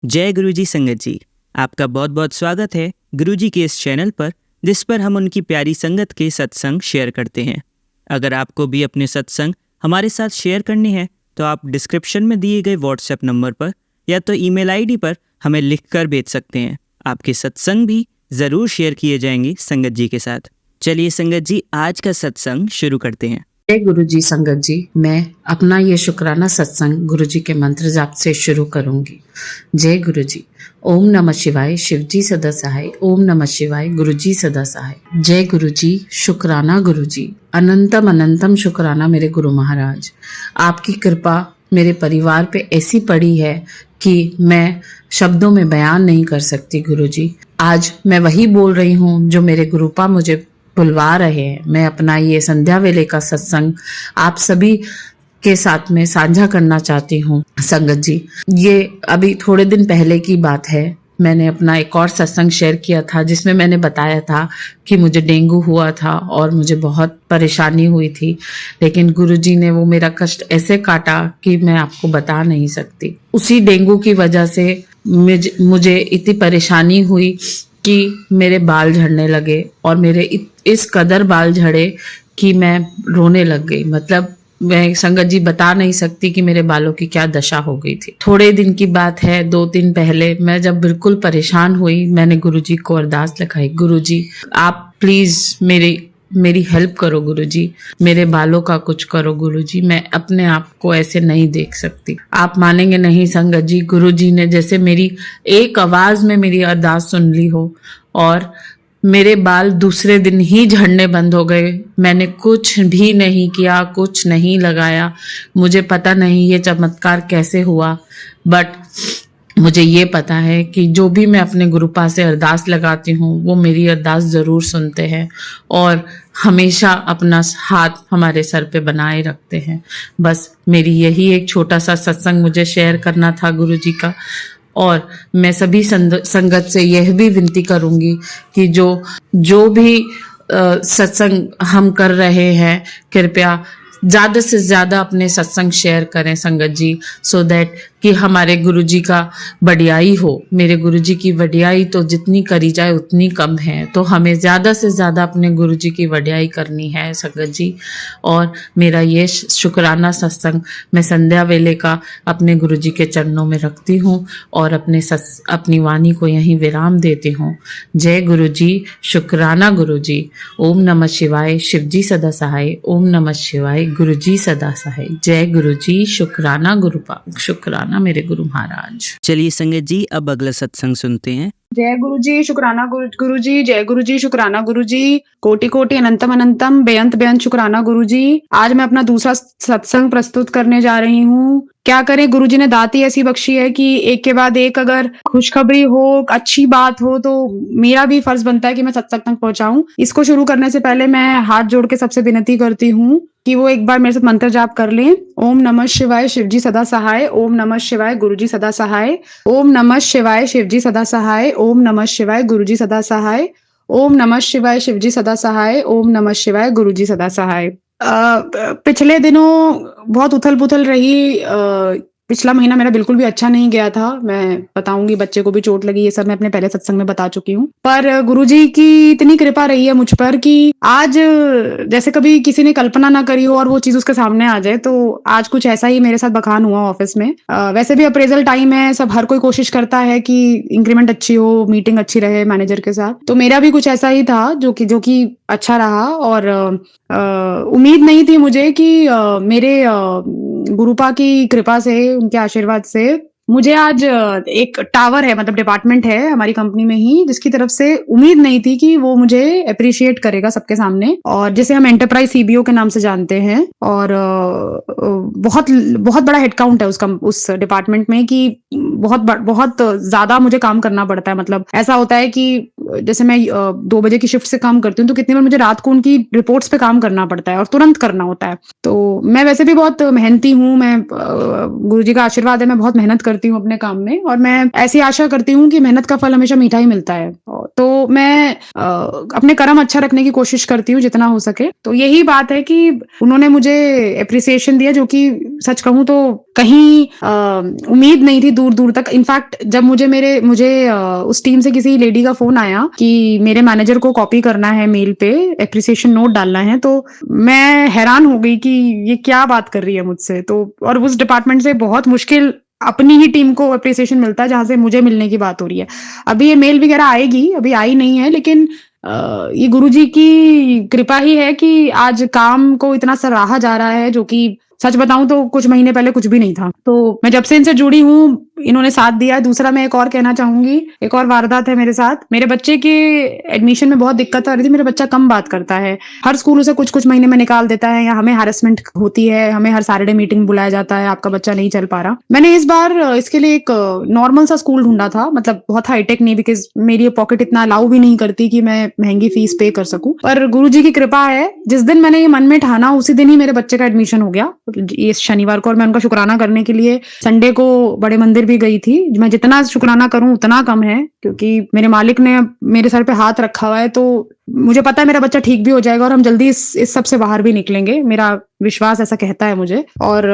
जय गुरुजी संगत जी, आपका बहुत बहुत स्वागत है गुरुजी के इस चैनल पर, जिस पर हम उनकी प्यारी संगत के सत्संग शेयर करते हैं। अगर आपको भी अपने सत्संग हमारे साथ शेयर करने हैं तो आप डिस्क्रिप्शन में दिए गए व्हाट्सएप नंबर पर या तो ईमेल आईडी पर हमें लिखकर भेज सकते हैं। आपके सत्संग भी ज़रूर शेयर किए जाएंगे संगत जी के साथ। चलिए संगत जी, आज का सत्संग शुरू करते हैं। जय गुरु जी संगत जी, मैं अपना ये शुक्राना सत्संग गुरु जी के मंत्र जाप से शुरू करूंगी। जय गुरु जी। ओम नमः शिवाय, शिव जी सदा सहाय। ओम नमः शिवाय, गुरु जी सदा सहाय। जय गुरु जी, शुक्राना गुरु जी, अनंतम अनंतम शुक्राना मेरे गुरु महाराज। आपकी कृपा मेरे परिवार पे ऐसी पड़ी है कि मैं शब्दों में बयान नहीं कर सकती गुरु जी। आज मैं वही बोल रही हूँ जो मेरे गुरुपा मुझे बुलवा रहे हैं। मैं अपना ये संध्या वेले का सत्संग आप सभी के साथ में साझा करना चाहती हूँ संगत जी। ये अभी थोड़े दिन पहले की बात है, मैंने अपना एक और सत्संग शेयर किया था जिसमें मैंने बताया था कि मुझे डेंगू हुआ था और मुझे बहुत परेशानी हुई थी, लेकिन गुरुजी ने वो मेरा कष्ट ऐसे काटा कि मैं आपको बता नहीं सकती। उसी डेंगू की वजह से मुझे इतनी परेशानी हुई कि मेरे बाल झड़ने लगे और मेरे इस कदर बाल झड़े कि मैं रोने लग गई। मतलब मैं संगत जी बता नहीं सकती कि मेरे बालों की क्या दशा हो गई थी। थोड़े दिन की बात है, 2 दिन पहले मैं जब बिल्कुल परेशान हुई, मैंने गुरुजी को अरदास लिखाई, गुरुजी आप प्लीज मेरी हेल्प करो गुरुजी, मेरे बालों का कुछ करो गुरुजी, मैं अपने आप को ऐसे नहीं देख सकती। आप मानेंगे नहीं संगत जी, गुरुजी ने जैसे मेरी एक आवाज में मेरी अरदास सुन ली हो और मेरे बाल दूसरे दिन ही झड़ने बंद हो गए। मैंने कुछ भी नहीं किया, कुछ नहीं लगाया। मुझे पता नहीं ये चमत्कार कैसे हुआ, बट मुझे ये पता है कि जो भी मैं अपने गुरुपा से अरदास लगाती हूँ वो मेरी अरदास जरूर सुनते हैं और हमेशा अपना हाथ हमारे सर पे बनाए रखते हैं। बस मेरी यही एक छोटा सा सत्संग मुझे शेयर करना था गुरुजी का। और मैं सभी संगत से यह भी विनती करूंगी कि जो भी सत्संग हम कर रहे हैं, कृपया ज्यादा से ज्यादा अपने सत्संग शेयर करें संगत जी, सो दैट कि हमारे गुरुजी का बढ़ियाई हो। मेरे गुरुजी की बढ़ियाई तो जितनी करी जाए उतनी कम है, तो हमें ज्यादा से ज्यादा अपने गुरुजी की बढ़ियाई करनी है संगत जी। और मेरा ये शुक्राना सत्संग मैं संध्या वेले का अपने गुरुजी के चरणों में रखती हूँ और अपनी वाणी को यहीं विराम देती हूँ। जय गुरुजी, शुक्राना गुरुजी। ओम नमः शिवाय, शिव जी सदा सहाय। ओम नमः शिवाय, गुरु जी सदा सहाय। जय गुरु जी, शुक्राना गुरुपा, शुक्राना मेरे गुरु महाराज। चलिए संगत जी, अब अगला सत्संग सुनते हैं। जय गुरु जी, शुक्राना गुरु जी। जय गुरु जी, शुक्राना गुरु जी। कोटि कोटि अनंतम अनंतम, बेअंत बेअंत शुक्राना गुरु जी। आज मैं अपना दूसरा सत्संग प्रस्तुत करने जा रही हूँ। क्या करें, गुरुजी ने दात ही ऐसी बख्शी है कि एक के बाद एक अगर खुशखबरी हो, अच्छी बात हो, तो मेरा भी फर्ज बनता है कि मैं सत्संग तक पहुंचाऊं। इसको शुरू करने से पहले मैं हाथ जोड़ के सबसे विनती करती हूँ कि वो एक बार मेरे साथ मंत्र जाप कर लें। ओम नमः शिवाय, शिव जी सदा सहाय। ओम नमः शिवाय, गुरु जी सदा सहाय। ओम नमः शिवाय, शिव जी सदा सहाय। ओम नमः शिवाय, गुरु जी सदा सहाय। ओम नमः शिवाय, शिव जी सदा सहाय। ओम नमः शिवाय, गुरु जी सदा सहाय। पिछले दिनों बहुत उथल पुथल रही। पिछला महीना मेरा बिल्कुल भी अच्छा नहीं गया था। मैं बताऊंगी, बच्चे को भी चोट लगी, ये सब मैं अपने पहले सत्संग में बता चुकी हूँ। पर गुरुजी की इतनी कृपा रही है मुझ पर कि आज जैसे कभी किसी ने कल्पना ना करी हो और वो चीज उसके सामने आ जाए, तो आज कुछ ऐसा ही मेरे साथ बखान हुआ ऑफिस में। वैसे भी अप्रेजल टाइम है, सब हर कोई कोशिश करता है कि इंक्रीमेंट अच्छी हो, मीटिंग अच्छी रहे मैनेजर के साथ। तो मेरा भी कुछ ऐसा ही था जो कि अच्छा रहा। और उम्मीद नहीं थी मुझे कि मेरे गुरुपा की कृपा से, उनके आशीर्वाद से मुझे आज एक टावर है, मतलब डिपार्टमेंट है हमारी कंपनी में ही, जिसकी तरफ से उम्मीद नहीं थी कि वो मुझे अप्रिशिएट करेगा सबके सामने, और जिसे हम एंटरप्राइज सीबीओ के नाम से जानते हैं। और बहुत बहुत बड़ा हेडकाउंट है उस डिपार्टमेंट में कि बहुत ज्यादा मुझे काम करना पड़ता है। मतलब ऐसा होता है कि जैसे मैं 2 बजे की शिफ्ट से काम करती हूँ, तो कितनी बार मुझे रात को उनकी रिपोर्ट्स पे काम करना पड़ता है और तुरंत करना होता है। तो मैं वैसे भी बहुत मेहनती हूँ, मैं गुरुजी का आशीर्वाद है, मैं बहुत मेहनत करती हूँ अपने काम में, और मैं ऐसी आशा करती हूँ कि मेहनत का फल हमेशा मीठा ही मिलता है। तो मैं अपने कर्म अच्छा रखने की कोशिश करती हूँ जितना हो सके। तो यही बात है कि उन्होंने मुझे एप्रिसिएशन दिया, जो कि सच कहूँ तो कहीं उम्मीद नहीं थी दूर दूर तक। इनफैक्ट जब मुझे उस टीम से किसी लेडी का फोन आया कि मेरे मैनेजर को कॉपी करना है, मेल पे एप्रिसिएशन नोट डालना है, तो मैं हैरान हो गई कि ये क्या बात कर रही है मुझसे। तो और उस डिपार्टमेंट से बहुत मुश्किल अपनी ही टीम को अप्रिसिएशन मिलता है जहां से मुझे मिलने की बात हो रही है। अभी ये मेल वगैरह आएगी, अभी आई नहीं है, लेकिन ये गुरुजी की कृपा ही है कि आज काम को इतना सराहा जा रहा है, जो कि सच बताऊं तो कुछ महीने पहले कुछ भी नहीं था। तो मैं जब से इनसे जुड़ी हूँ, इन्होंने साथ दिया है। दूसरा मैं एक और कहना चाहूंगी, एक और वारदात है मेरे साथ। मेरे बच्चे के एडमिशन में बहुत दिक्कत आ रही थी। मेरा बच्चा कम बात करता है, हर स्कूल उसे कुछ कुछ महीने में निकाल देता है, या हमें हैरेसमेंट होती है, हमें हर सैटरडे मीटिंग बुलाया जाता है, आपका बच्चा नहीं चल पा रहा। मैंने इस बार इसके लिए एक नॉर्मल सा स्कूल ढूंढा था, मतलब बहुत हाईटेक नहीं, बिकॉज मेरी पॉकेट इतना अलाउ भी नहीं करती कि मैं महंगी फीस पे कर सकूं। पर गुरुजी की कृपा है, जिस दिन मैंने ये मन में ठाना उसी दिन ही मेरे बच्चे का एडमिशन हो गया, इस शनिवार को। और मैं उनका शुक्राना करने के लिए संडे को बड़े मंदिर भी गई थी। मैं जितना शुक्राना करूं उतना कम है, क्योंकि मेरे मालिक ने मेरे सर पे हाथ रखा हुआ है। तो मुझे पता है मेरा बच्चा ठीक भी हो जाएगा और हम जल्दी इस सब से बाहर भी निकलेंगे, मेरा विश्वास ऐसा कहता है मुझे। और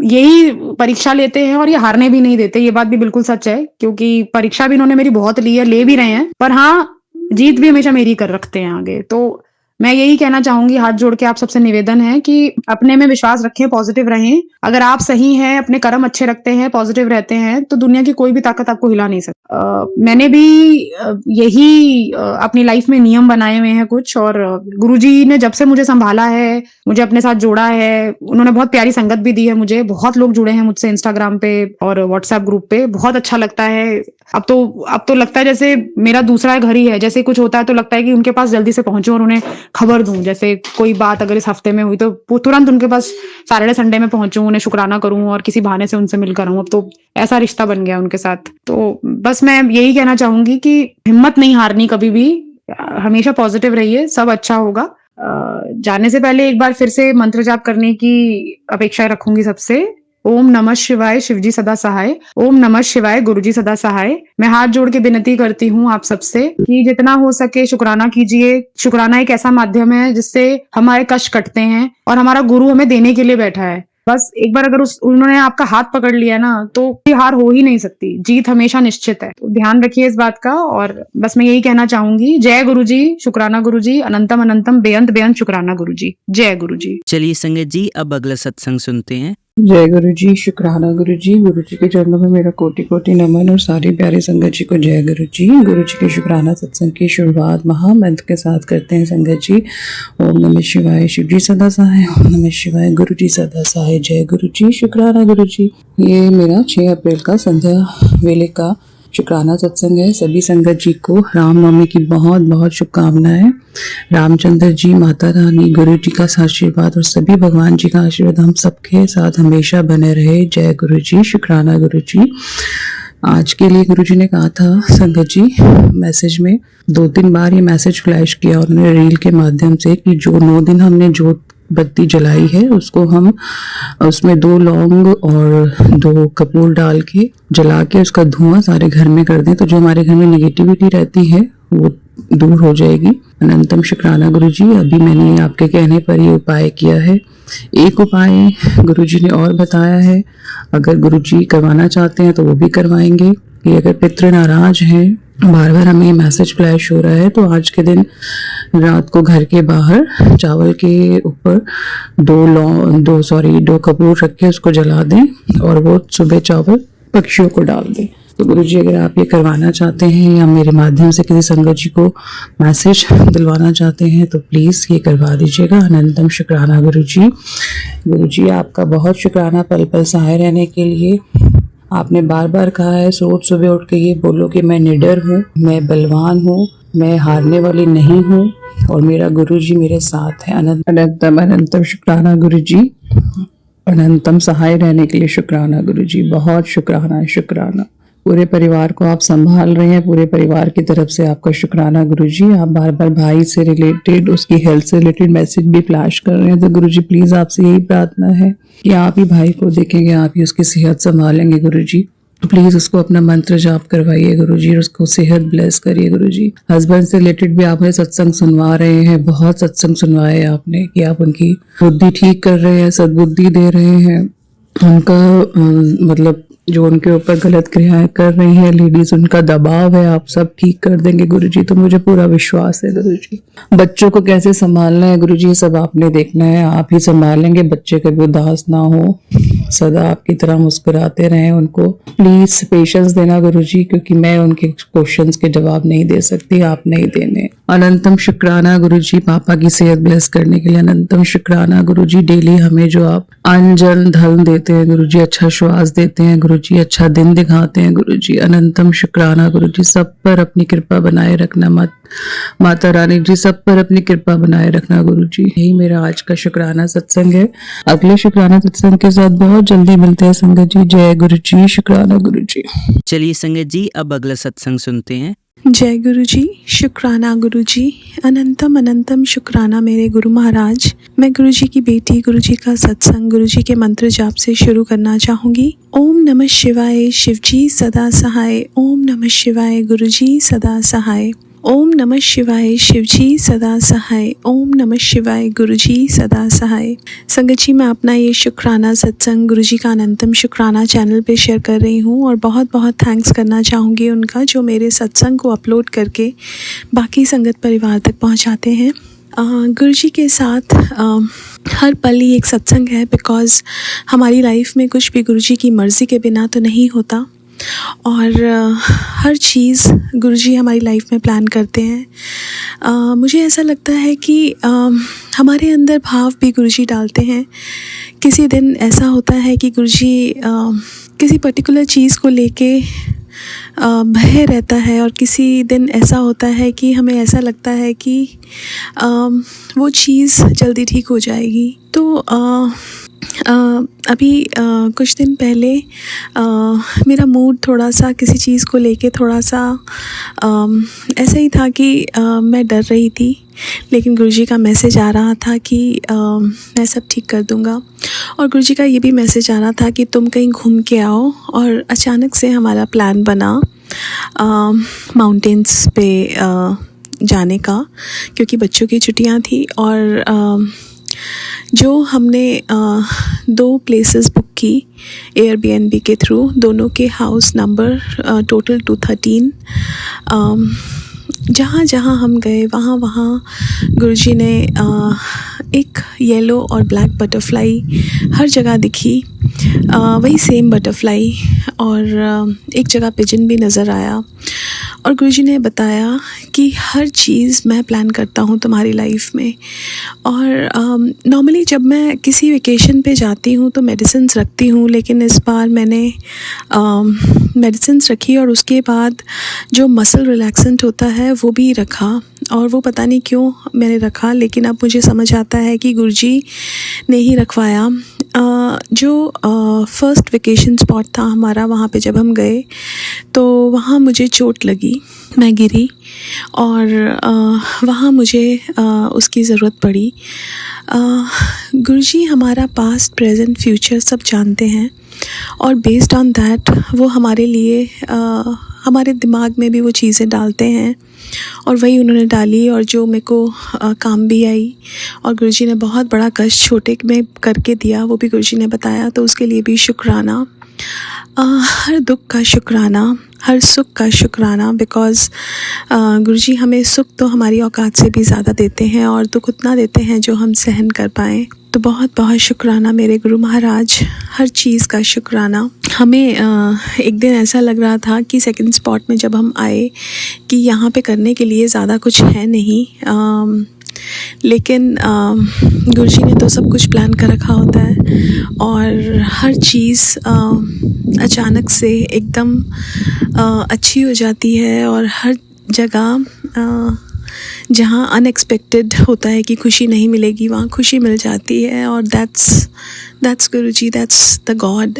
यही परीक्षा लेते हैं और ये हारने भी नहीं देते, ये बात भी बिल्कुल सच है, क्योंकि परीक्षा भी इन्होंने मेरी बहुत ली है, ले भी रहे हैं, पर हाँ, जीत भी हमेशा मेरी कर रखते हैं आगे। तो मैं यही कहना चाहूंगी, हाथ जोड़ के आप सबसे निवेदन है कि अपने में विश्वास रखें, पॉजिटिव रहें। अगर आप सही हैं, अपने कर्म अच्छे रखते हैं, पॉजिटिव रहते हैं, तो दुनिया की कोई भी ताकत आपको हिला नहीं सकती। मैंने भी यही अपनी लाइफ में नियम बनाए हुए हैं कुछ, और गुरुजी ने जब से मुझे संभाला है, मुझे अपने साथ जोड़ा है, उन्होंने बहुत प्यारी संगत भी दी है मुझे। बहुत लोग जुड़े हैं मुझसे इंस्टाग्राम पे और व्हाट्सएप ग्रुप पे, बहुत अच्छा लगता है। अब तो लगता है जैसे मेरा दूसरा घर ही है। जैसे कुछ होता है तो लगता है कि उनके पास जल्दी से पहुंचूं और उन्हें खबर दूं। जैसे कोई बात अगर इस हफ्ते में हुई तो तुरंत उनके पास सैटरडे संडे में पहुंचूं, उन्हें शुक्राना करूं और किसी बहाने से उनसे मिलकर आऊं। अब तो ऐसा रिश्ता बन गया उनके साथ। तो बस मैं यही कहना चाहूंगी कि हिम्मत नहीं हारनी कभी भी, हमेशा पॉजिटिव रहिए, सब अच्छा होगा। जाने से पहले एक बार फिर से मंत्र जाप करने की अपेक्षा रखूंगी सबसे। ओम नमः शिवाय, शिवजी सदा सहाय। ओम नमः शिवाय, गुरुजी सदा सहाय। मैं हाथ जोड़ के विनती करती हूँ आप सबसे कि जितना हो सके शुक्राना कीजिए। शुक्राना एक ऐसा माध्यम है जिससे हमारे कष्ट कटते हैं और हमारा गुरु हमें देने के लिए बैठा है। बस एक बार अगर उन्होंने आपका हाथ पकड़ लिया ना, तो हार हो ही नहीं सकती, जीत हमेशा निश्चित है। तो ध्यान रखिए इस बात का। और बस मैं यही कहना चाहूंगी, जय गुरुजी, शुक्राना गुरुजी, अनंतम अनंतम, बेअंत बेअंत शुक्राना गुरुजी, जय गुरुजी। चलिए संगत जी, अब अगला सत्संग सुनते हैं। जय गुरु जी, शुक्राना गुरु जी। गुरु जी के चरणों में मेरा कोटि कोटि नमन और सारी प्यारी संगत जी को जय गुरु जी। गुरु जी के शुक्राना सत्संग की शुरुआत महामंत्र के साथ करते हैं संगत जी। ओम नमः शिवाय, शिव जी सदा सहाय। ओम नमः शिवाय, गुरु जी सदा सहाय। जय गुरु जी, शुक्राना गुरु जी। ये मेरा 6 अप्रैल का संध्या वेले का शुक्राना सत्संग है। सभी संगत जी को रामनवमी की बहुत बहुत शुभकामनाएं। रामचंद्र जी, माता रानी, गुरु जी का आशीर्वाद और सभी भगवान जी का आशीर्वाद हम सबके साथ हमेशा बने रहे। जय गुरु जी, शुक्राना गुरु जी। आज के लिए गुरु जी ने कहा था संगत जी मैसेज में 2-3 बार ये मैसेज फ्लैश किया उन्होंने रील के माध्यम से कि जो 9 दिन हमने जोत बत्ती जलाई है उसको हम उसमें 2 लौंग और 2 कपूर डाल के जला के उसका धुआं सारे घर में कर दें, तो जो हमारे घर में नेगेटिविटी रहती है वो दूर हो जाएगी। अनंतम शुक्राना गुरु जी। अभी मैंने आपके कहने पर ये उपाय किया है। एक उपाय गुरु जी ने और बताया है, अगर गुरु जी करवाना चाहते हैं तो वो भी करवाएंगे कि अगर पितृ नाराज हैं, बार बार हमें मैसेज फ्लैश हो रहा है, तो आज के दिन रात को घर के बाहर चावल के ऊपर 2 कपूर रख के उसको जला दें और वो सुबह चावल पक्षियों को डाल दें। तो गुरु जी अगर आप ये करवाना चाहते हैं या मेरे माध्यम से किसी संगत जी को मैसेज दिलवाना चाहते हैं तो प्लीज़ ये करवा दीजिएगा। अनंतम शुक्राना गुरु जी। गुरु जी आपका बहुत शुक्राना पल पल सहाय रहने के लिए। आपने बार बार कहा है रोज सुबह उठ के ये बोलो कि मैं निडर हूँ, मैं बलवान हूँ, मैं हारने वाली नहीं हूँ और मेरा गुरु जी मेरे साथ है। अनंतम अनंतम शुक्राना गुरु जी। अनंतम सहाय रहने के लिए शुक्राना गुरु जी। बहुत शुक्राना शुक्राना। पूरे परिवार को आप संभाल रहे हैं, पूरे परिवार की तरफ से आपका शुक्राना गुरु जी। आप बार बार भाई से रिलेटेड, उसकी हेल्थ से रिलेटेड मैसेज भी फ्लैश कर रहे हैं, तो गुरु जी प्लीज आपसे यही प्रार्थना है कि आप ही भाई को देखेंगे, आप ही उसकी सेहत संभालेंगे गुरु जी। तो प्लीज उसको अपना मंत्र जाप करवाइए गुरुजी, और उसको सेहत ब्लेस करिए गुरुजी। हस्बैंड से रिलेटेड भी आप मुझे सत्संग सुनवा रहे हैं, बहुत सत्संग सुनवाए आपने कि आप उनकी बुद्धि ठीक कर रहे हैं, सद्बुद्धि दे रहे हैं। उनका मतलब जो उनके ऊपर गलत क्रियाएं कर रही हैं लेडीज, उनका दबाव है, आप सब ठीक कर देंगे गुरुजी। तो मुझे पूरा विश्वास है गुरुजी। बच्चों को कैसे संभालना है गुरुजी, ये सब आपने देखना है, आप ही संभालेंगे। बच्चे कभी उदास ना हो, सदा आपकी तरह मुस्कुराते रहें। उनको प्लीज पेशेंस देना गुरुजी, क्योंकि मैं उनके क्वेश्चंस के जवाब नहीं दे सकती, आप नहीं देने। अनंतम शुक्राना गुरुजी, पापा की सेहत ब्लेस करने के लिए अनंतम शुक्राना गुरुजी। डेली हमें जो आप अन्न जल धन देते हैं गुरुजी, अच्छा श्वास देते हैं गुरुजी, अच्छा दिन दिखाते हैं गुरुजी, अनंतम शुक्राना गुरुजी। सब पर अपनी कृपा बनाए रखना, मत माता रानी जी सब पर अपनी कृपा बनाए रखना गुरुजी। यही मेरा आज का शुक्राना सत्संग है। अगले शुक्राना सत्संग के साथ बहुत जल्दी मिलते हैं संगत जी। जय गुरुजी, शुक्राना गुरुजी। चलिए संगत जी, अब अगला सत्संग सुनते हैं। जय गुरु जी, शुक्राना गुरु जी, अनंतम अनंतम शुक्राना मेरे गुरु महाराज। मैं गुरु जी की बेटी, गुरु जी का सत्संग गुरु जी के मंत्र जाप से शुरू करना चाहूँगी। ओम नमः शिवाय, शिव जी सदा सहाय। ओम नमः शिवाय, गुरु जी सदा सहाय। ओम नमः शिवाय, शिव जी सदा सहाय। ओम नमः शिवाय, गुरु जी सदा सहाय। संगत जी, मैं अपना ये शुक्राना सत्संग गुरु जी का अनंतम शुक्राना चैनल पे शेयर कर रही हूँ, और बहुत बहुत थैंक्स करना चाहूँगी उनका, जो मेरे सत्संग को अपलोड करके बाकी संगत परिवार तक पहुँचाते हैं। गुरु जी के साथ हर पल ही एक सत्संग है, बिकॉज़ हमारी लाइफ में कुछ भी गुरु जी की मर्ज़ी के बिना तो नहीं होता, और हर चीज़ गुरुजी हमारी लाइफ में प्लान करते हैं। मुझे ऐसा लगता है कि हमारे अंदर भाव भी गुरुजी डालते हैं। किसी दिन ऐसा होता है कि गुरुजी किसी पर्टिकुलर चीज़ को लेके भय रहता है, और किसी दिन ऐसा होता है कि हमें ऐसा लगता है कि वो चीज़ जल्दी ठीक हो जाएगी। तो अभी कुछ दिन पहले मेरा मूड थोड़ा सा किसी चीज़ को लेके थोड़ा सा ऐसा ही था कि मैं डर रही थी, लेकिन गुरुजी का मैसेज आ रहा था कि मैं सब ठीक कर दूंगा। और गुरुजी का ये भी मैसेज आ रहा था कि तुम कहीं घूम के आओ। और अचानक से हमारा प्लान बना माउंटेन्स पे जाने का, क्योंकि बच्चों की छुट्टियां थी। और जो हमने 2 प्लेसेस बुक की एयरबीएनबी के थ्रू, दोनों के हाउस नंबर टोटल 213। जहाँ जहाँ हम गए वहाँ वहाँ गुरुजी ने एक येलो और ब्लैक बटरफ्लाई हर जगह दिखी, वही सेम बटरफ्लाई, और एक जगह पिजन भी नज़र आया। और गुरुजी ने बताया कि हर चीज़ मैं प्लान करता हूँ तुम्हारी लाइफ में। और नॉर्मली जब मैं किसी वेकेशन पे जाती हूँ तो मेडिसिन्स रखती हूँ, लेकिन इस बार मैंने मेडिसिन्स रखी, और उसके बाद जो मसल रिलैक्सेंट होता है वो भी रखा। और वो पता नहीं क्यों मैंने रखा, लेकिन अब मुझे समझ आता है कि गुरुजी ने ही रखवाया। जो फर्स्ट वेकेशन स्पॉट था हमारा, वहाँ पे जब हम गए तो वहाँ मुझे चोट लगी, मैं गिरी, और वहाँ मुझे उसकी ज़रूरत पड़ी। गुरुजी हमारा पास्ट, प्रेजेंट, फ्यूचर सब जानते हैं, और बेस्ड ऑन दैट वो हमारे लिए हमारे दिमाग में भी वो चीज़ें डालते हैं, और वही उन्होंने डाली, और जो मेरे को काम भी आई। और गुरुजी ने बहुत बड़ा कष्ट छोटे में करके दिया, वो भी गुरुजी ने बताया, तो उसके लिए भी शुक्राना। हर दुख का शुक्राना, हर सुख का शुक्राना, बिकॉज़ गुरुजी हमें सुख तो हमारी औकात से भी ज़्यादा देते हैं, और दुख उतना देते हैं जो हम सहन कर पाएँ। तो बहुत बहुत शुक्राना मेरे गुरु महाराज, हर चीज़ का शुक्राना। हमें एक दिन ऐसा लग रहा था कि सेकंड स्पॉट में जब हम आए कि यहाँ पे करने के लिए ज़्यादा कुछ है नहीं, लेकिन गुरुजी ने तो सब कुछ प्लान कर रखा होता है, और हर चीज़ अचानक से एकदम अच्छी हो जाती है। और हर जगह जहाँ अनएक्सपेक्टेड होता है कि खुशी नहीं मिलेगी, वहाँ खुशी मिल जाती है। और that's Guruji, that's the God.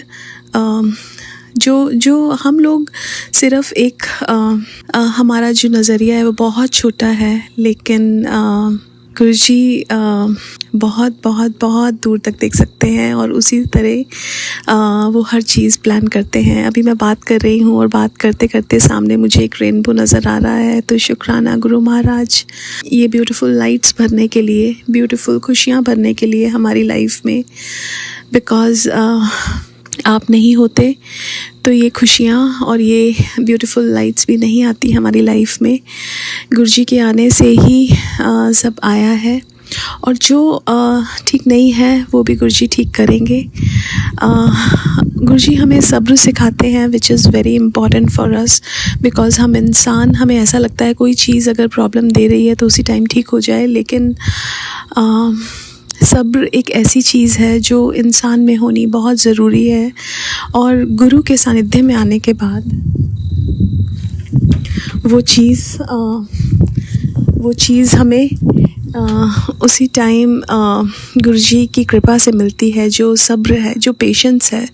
जो हम लोग सिर्फ़ एक हमारा जो नज़रिया है वो बहुत छोटा है, लेकिन गुरुजी बहुत बहुत बहुत दूर तक देख सकते हैं और उसी तरह वो हर चीज़ प्लान करते हैं। अभी मैं बात कर रही हूँ और बात करते करते सामने मुझे एक रेनबो नज़र आ रहा है। तो शुक्राना गुरु महाराज, ये ब्यूटीफुल लाइट्स भरने के लिए, ब्यूटीफुल खुशियाँ भरने के लिए हमारी लाइफ में, बिकॉज़ आप नहीं होते तो ये खुशियाँ और ये ब्यूटीफुल लाइट्स भी नहीं आती हमारी लाइफ में। गुरुजी के आने से ही सब आया है, और जो ठीक नहीं है वो भी गुरुजी ठीक करेंगे। गुरुजी हमें सब्र सिखाते हैं, which is very important for us, because हम इंसान, हमें ऐसा लगता है कोई चीज़ अगर प्रॉब्लम दे रही है तो उसी टाइम ठीक हो जाए, लेकिन सब्र एक ऐसी चीज़ है जो इंसान में होनी बहुत ज़रूरी है। और गुरु के सानिध्य में आने के बाद वो चीज़ हमें उसी टाइम गुरुजी की कृपा से मिलती है, जो सब्र है, जो पेशेंस है,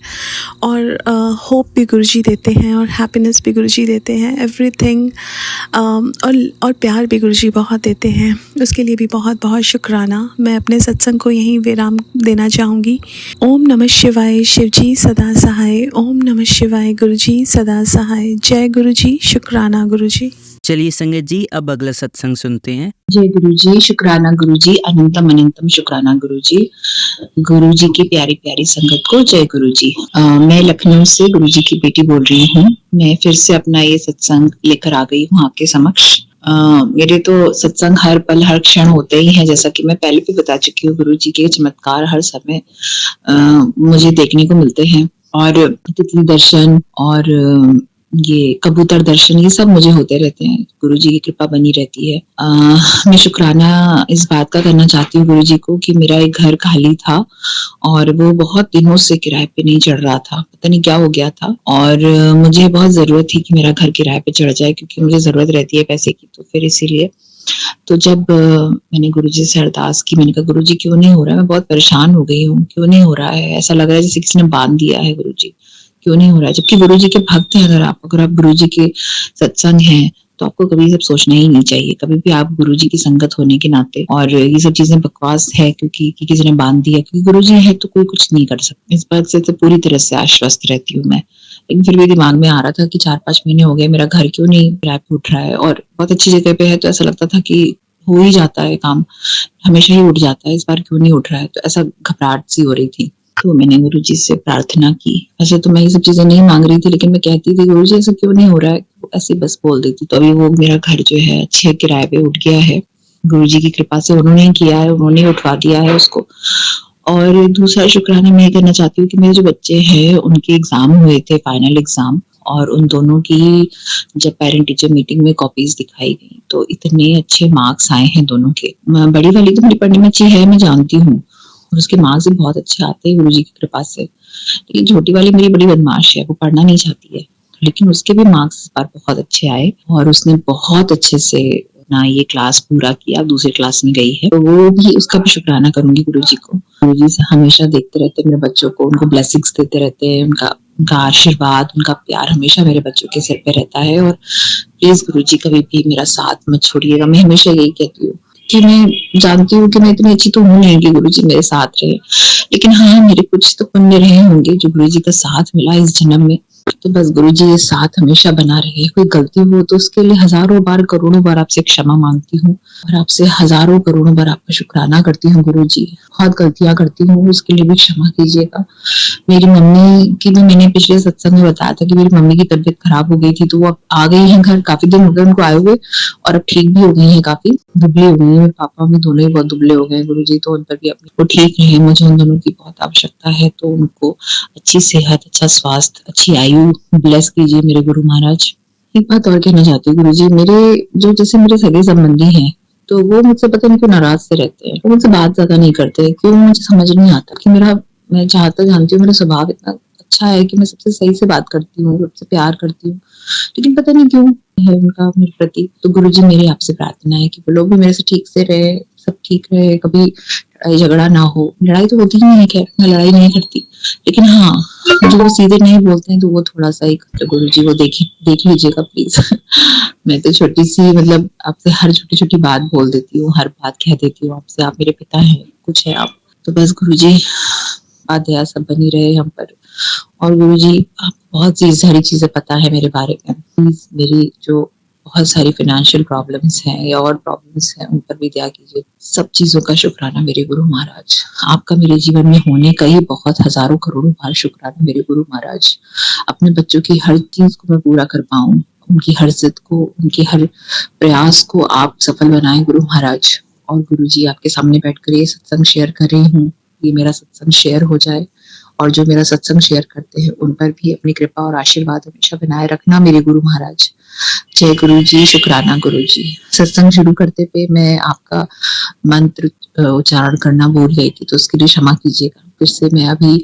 और होप भी गुरुजी देते हैं और हैप्पीनेस भी गुरुजी देते हैं, एवरीथिंग, और प्यार भी गुरुजी बहुत देते हैं। उसके लिए भी बहुत बहुत शुक्राना। मैं अपने सत्संग को यहीं विराम देना चाहूँगी। ओम नमः शिवाय, शिवजी सदा सहाय। ओम नमः शिवाय, गुरुजी सदा सहाय। जय गुरुजी, शुक्राना गुरुजी। चलिए संगत जी, अब अगला सत्संग सुनते हैं। जय गुरुजी, शुक्राना गुरुजी, अनंतम अनंतम शुक्राना गुरुजी। गुरुजी की प्यारी प्यारी संगत को जय गुरुजी। मैं लखनऊ से गुरुजी की बेटी बोल रही हूँ। मैं फिर से अपना ये सत्संग लेकर आ गई हूँ आपके समक्ष। मेरे तो सत्संग हर पल हर क्षण होते ही हैं, जैसा कि मैं पहले भी बता चुकी हूँ। गुरुजी के चमत्कार हर समय मुझे देखने को मिलते हैं, और तितली दर्शन और ये कबूतर दर्शन, ये सब मुझे होते रहते हैं। गुरुजी की कृपा बनी रहती है। मैं शुक्राना इस बात का करना चाहती हूँ गुरुजी को कि मेरा एक घर खाली था और वो बहुत दिनों से किराए पे नहीं चढ़ रहा था। पता नहीं क्या हो गया था, और मुझे बहुत जरूरत थी कि मेरा घर किराए पे चढ़ जाए, क्योंकि मुझे जरूरत रहती है पैसे की। तो फिर इसीलिए तो जब मैंने गुरुजी से अरदास की, मैंने कहा गुरुजी क्यों नहीं हो रहा है, मैं बहुत परेशान हो गई हूँ, क्यों नहीं हो रहा है, ऐसा लग रहा है जैसे किसी ने बांध दिया है गुरुजी, क्यों नहीं हो रहा है। जबकि गुरुजी के भक्त हैं, अगर आप गुरुजी के सत्संग हैं तो आपको कभी सब सोचना ही नहीं चाहिए। कभी भी आप गुरुजी की संगत होने के नाते, और ये सब चीजें बकवास है क्योंकि किसी ने बांध दिया, क्योंकि गुरुजी है तो कोई कुछ नहीं कर सकता। इस बात से तो पूरी तरह से आश्वस्त रहती हूँ मैं। लेकिन फिर भी दिमाग में आ रहा था कि 4-5 महीने हो गए, मेरा घर क्यों नहीं किराए पे उठ रहा है, और बहुत अच्छी जगह पे है, तो ऐसा लगता था कि हो ही जाता है काम, हमेशा ही उठ जाता है, इस बार क्यों नहीं उठ रहा है। तो ऐसा घबराहट सी हो रही थी। तो मैंने गुरुजी से प्रार्थना की। ऐसे तो मैं ये सब चीजें नहीं मांग रही थी, लेकिन मैं कहती थी गुरुजी ऐसा क्यों नहीं हो रहा है, वो ऐसे बस बोल देती। तो अभी वो मेरा घर जो है अच्छे किराए पे उठ गया है। गुरुजी की कृपा से उन्होंने किया है, उन्होंने उठवा दिया है उसको। और दूसरा शुक्राना मैं ये करना चाहती हूँ कि मेरे जो बच्चे हैं उनके एग्जाम हुए थे, फाइनल एग्जाम, और उन दोनों की जब पेरेंट टीचर मीटिंग में कॉपीज दिखाई गई तो इतने अच्छे मार्क्स आए हैं दोनों के। बड़ी वाली तो मेरी पढ़ने में अच्छी है, मैं जानती हूँ, और उसके मार्क्स भी बहुत अच्छे आते हैं गुरुजी की कृपा से। लेकिन छोटी वाली मेरी बड़ी बदमाश है, वो पढ़ना नहीं चाहती है, लेकिन उसके भी मार्क्स इस बार बहुत अच्छे आए और उसने बहुत अच्छे से ना ये क्लास पूरा किया, दूसरी क्लास में गई है। तो वो भी, उसका भी शुक्राना करूंगी गुरुजी को। गुरुजी से हमेशा देखते रहते हैं मेरे बच्चों को, उनको ब्लेसिंग्स देते रहते हैं, उनका आशीर्वाद, उनका प्यार हमेशा मेरे बच्चों के सिर पे रहता है। और प्लीज गुरुजी कभी भी मेरा साथ मत छोड़िएगा। मैं हमेशा यही कहती हूँ कि मैं जानती हूँ कि मैं इतनी अच्छी तो हूँ नहीं कि गुरुजी मेरे साथ रहे, लेकिन हाँ, मेरे कुछ तो पुण्य रहे होंगे जो गुरुजी का साथ मिला इस जन्म में। तो बस गुरुजी ये साथ हमेशा बना रहे। कोई गलती हो तो उसके लिए हजारों बार, करोड़ों बार आपसे क्षमा मांगती हूँ, और आपसे हजारों करोड़ों बार आपका शुक्राना करती हूँ गुरुजी। बहुत गलतियां करती हूँ, उसके लिए भी क्षमा कीजिएगा। मेरी मम्मी की भी मैंने पिछले सत्संग में बताया था कि मेरी मम्मी की तबीयत खराब हो गई थी, तो वो अब आ गई है घर, काफी दिन हो गए उनको आए हुए, और अब ठीक भी हो गई है, काफी दुबली हो गई है। पापा भी दोनों ही बहुत दुबले हो गए गुरुजी, तो उन पर भी अपने वो ठीक रहे। मुझे उन दोनों की बहुत आवश्यकता है, तो उनको अच्छी सेहत, अच्छा स्वास्थ्य, अच्छी आयु ब्लेस कीजिए मेरे गुरु महाराज। एक बात और कहना चाहती हूँ गुरुजी, मेरे जो जैसे मेरे सगे संबंधी हैं, तो वो मुझसे पता नहीं क्यों नाराज से रहते हैं, वो मुझसे बात ज्यादा नहीं करते, क्यों मुझे समझ नहीं आता। कि मैं चाहता जानती हूँ, मेरा स्वभाव इतना अच्छा है कि मैं सबसे सही से बात करती हूँ, सबसे प्यार करती हूँ, लेकिन पता नहीं क्यों है उनका मेरे प्रति। तो गुरुजी मेरी आपसे प्रार्थना है कि वो लोग भी मेरे से ठीक से रहे, सब ठीक रहे, कभी लड़ाई झगड़ा ना हो। लड़ाई तो होती ही नहीं है, खैर मैं लड़ाई नहीं करती, लेकिन हाँ जो वो सीधे नहीं बोलते हैं तो वो थोड़ा सा एक, गुरु जी वो देख लीजिएगा प्लीज। मैं तो छोटी सी मतलब आपसे हर छोटी छोटी बात बोल देती हूँ, हर बात कह देती हूँ आपसे, आप मेरे पिता हैं, कुछ है आप, तो बस गुरु जी बात दया सब बनी रहे हम पर। और गुरु जी आप बहुत सी सारी चीजें पता है मेरे बारे में, प्लीज मेरी जो बहुत सारी फाइनेंशियल प्रॉब्लम्स हैं या और प्रॉब्लम्स हैं उन पर भी दया कीजिए। सब चीजों का शुक्राना मेरे गुरु महाराज, आपका मेरे जीवन में होने का ही बहुत हजारों करोड़ों बार शुक्राना मेरे गुरु महाराज। अपने बच्चों की हर चीज को मैं पूरा कर पाऊं, उनकी हर जिद को, उनके हर प्रयास को आप सफल बनाएं गुरु महाराज। और गुरु जी आपके सामने बैठकर ये सत्संग शेयर कर रही हूँ, ये मेरा सत्संग शेयर हो जाए और जो मेरा सत्संग शेयर करते हैं उन पर भी अपनी कृपा और आशीर्वाद हमेशा बनाए रखना मेरे गुरु महाराज। जय गुरु जी, शुक्राना गुरु जी। सत्संग शुरू करते पे मैं आपका मंत्र उच्चारण करना भूल गई थी, तो उसके लिए क्षमा कीजिएगा। फिर से मैं अभी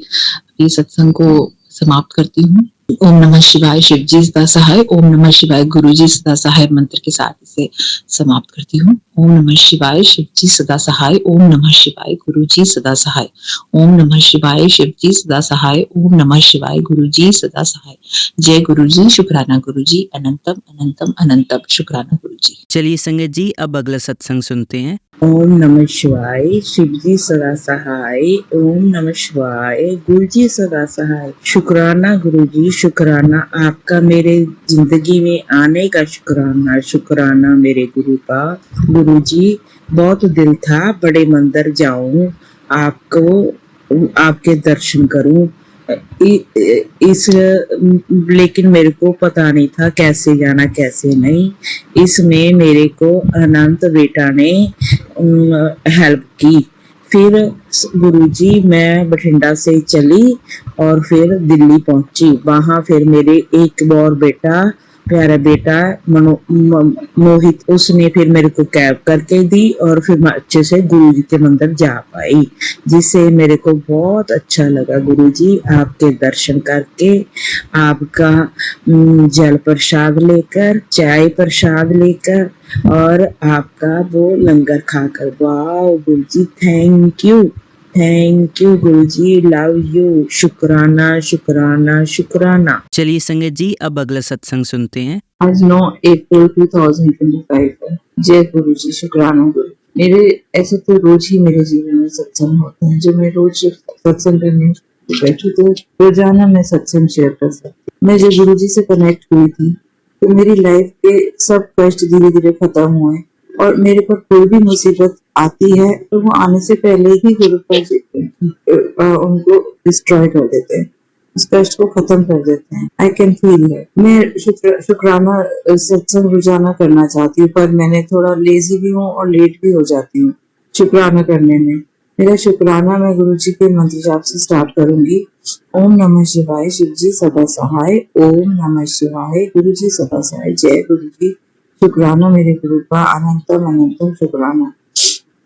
ये सत्संग को समाप्त करती हूँ। ओम नमः शिवाय, शिव जी सदा सहाय। ओम नमः शिवाय, गुरु जी सदा सहाय मंत्र के साथ इसे समाप्त करती हूँ। ओम नमः शिवाय, शिव जी सदा सहाय। ओम नमः शिवाय, गुरु जी सदा सहाय। ओम नमः शिवाय, शिव जी सदा सहाय। ओम नमः शिवाय, गुरु जी सदा सहाय। जय गुरु जी, शुक्राना गुरु जी, अनंतम अनंतम अनंतम शुक्राना गुरु जी। चलिए संगत जी, अब अगला सत्संग सुनते हैं। ओम नमः शिवाय, शिव जी सदा सहाय। ओम नमः शिवाय, गुरु जी सदा सहाय। शुक्राना गुरु जी, शुक्राना आपका मेरे जिंदगी में आने का, शुक्राना शुक्राना मेरे गुरु का। गुरु जी बहुत दिल था बड़े मंदिर जाऊं, आपको आपके दर्शन करूं, इस लेकिन मेरे को पता नहीं था कैसे जाना कैसे नहीं। इसमें मेरे को अनंत बेटा ने हेल्प की। फिर गुरुजी मैं बठिंडा से चली और फिर दिल्ली पहुंची। वहां फिर मेरे एक और बेटा, प्यारा बेटा मोहित, उसने फिर मेरे को कैब करके दी और फिर मैं अच्छे से गुरुजी के मंदिर जा पाई, जिससे मेरे को बहुत अच्छा लगा। गुरुजी आपके दर्शन करके, आपका जल प्रसाद लेकर, चाय प्रसाद लेकर और आपका वो लंगर खाकर, वाह गुरुजी थैंक यू गुरुजी, लव यू, शुक्राना शुक्राना शुक्राना। चलिए संगत जी, अब अगला सत्संग सुनते हैं। आज 9 अप्रैल 2025 है। जय गुरु जी, शुक्राना गुरु। मेरे ऐसे तो रोज ही मेरे जीवन में सत्संग होते हैं, जो मैं रोज सत्संग करने बैठी तो रोजाना मैं सत्संग शेयर कर सकती। मैं जब गुरु जी से कनेक्ट हुई थी तो मेरी लाइफ के सब कष्ट धीरे धीरे खत्म हुए और मेरे पर कोई भी मुसीबत आती है तो वो आने से पहले ही गुरु पर उनको डिस्ट्रॉय कर देते हैं, उस कष्ट को खत्म कर देते हैं। आई कैन फील है। मैं शुक्राना सत्संग रोजाना करना चाहती हूँ, पर मैंने थोड़ा लेजी भी हूँ और लेट भी हो जाती हूँ शुक्राना करने में। मेरा शुक्राना मैं गुरु जी के मंत्र जाप से स्टार्ट करूंगी। ओम नमः शिवाय, शिव जी सदा सहाय। ओम नमः शिवाय, गुरु जी सदा सहाय। जय गुरु जी, शुक्राना मेरे गुरु का, अनंतम अनंतम शुक्राना।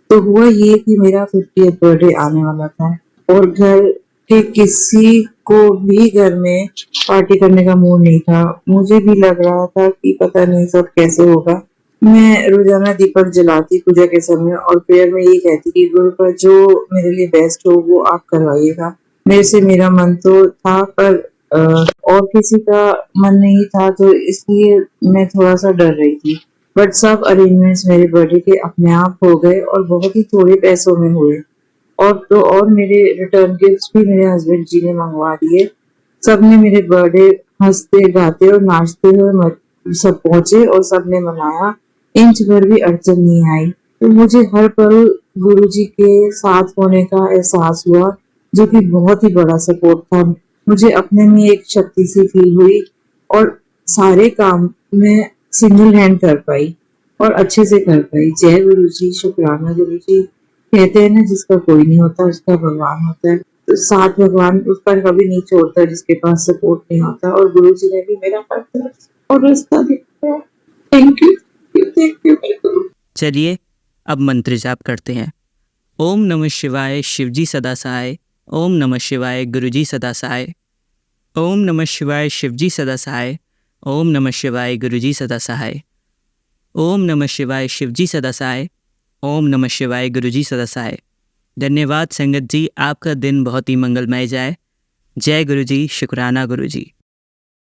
तो हुआ ये कि मेरा 50th बर्थडे आने वाला था और घर के किसी को भी घर में पार्टी करने का मूड नहीं था। मुझे भी लग रहा था कि पता नहीं सब कैसे होगा। मैं रोजाना दीपक जलाती पूजा के समय और प्रेयर में ये कहती कि गुरु पर जो मेरे लिए बेस्ट हो वो आप करवाइएगा। मेरे से मेरा मन तो था पर और किसी का मन नहीं था, तो इसलिए मैं थोड़ा सा डर रही थी। बट सब अरेंजमेंट्स मेरे बर्थडे के अपने आप हो गए और बहुत ही थोड़े पैसों में हुए। और मेरे रिटर्न गिफ्ट्स भी मेरे हस्बैंड जी ने मंगवा दिए। सबने मेरे बर्थडे हंसते गाते और नाचते हुए सब पहुंचे और सबने मनाया। इंच भर भी अड़चन नहीं आई। तो मुझे हर पल गुरु जी के साथ होने का एहसास हुआ, जो कि बहुत ही बड़ा सपोर्ट था। मुझे अपने में एक शक्ति सी फील हुई और सारे काम मैं सिंगल हैंड कर पाई और अच्छे से कर पाई। जय गुरु जी, शुक्राना गुरु जी। कहते हैं ना, जिसका कोई नहीं होता उसका भगवान होता है, तो साथ भगवान उस पर कभी नहीं छोड़ता जिसके पास सपोर्ट नहीं होता। और गुरु जी ने भी मेरा हर तरफ और रास्ता दिखाया। थैंक यू मेरे गुरु। चलिए अब मंत्र जाप करते हैं। ओम नमः शिवाय, शिवजी सदा सहाय। ओम नमः शिवाय, गुरुजी सदा सहाय। ओम नमः शिवाय, शिवजी सदा सहाय। ओम नमः शिवाय, गुरुजी सदा सहाय। ओम नमः शिवाय, शिवजी सदा सहाय। ओम नमः शिवाय, गुरुजी सदा सहाय। धन्यवाद संगत जी, आपका दिन बहुत ही मंगलमय जाए। जय गुरु जी, शुक्राना गुरु जी।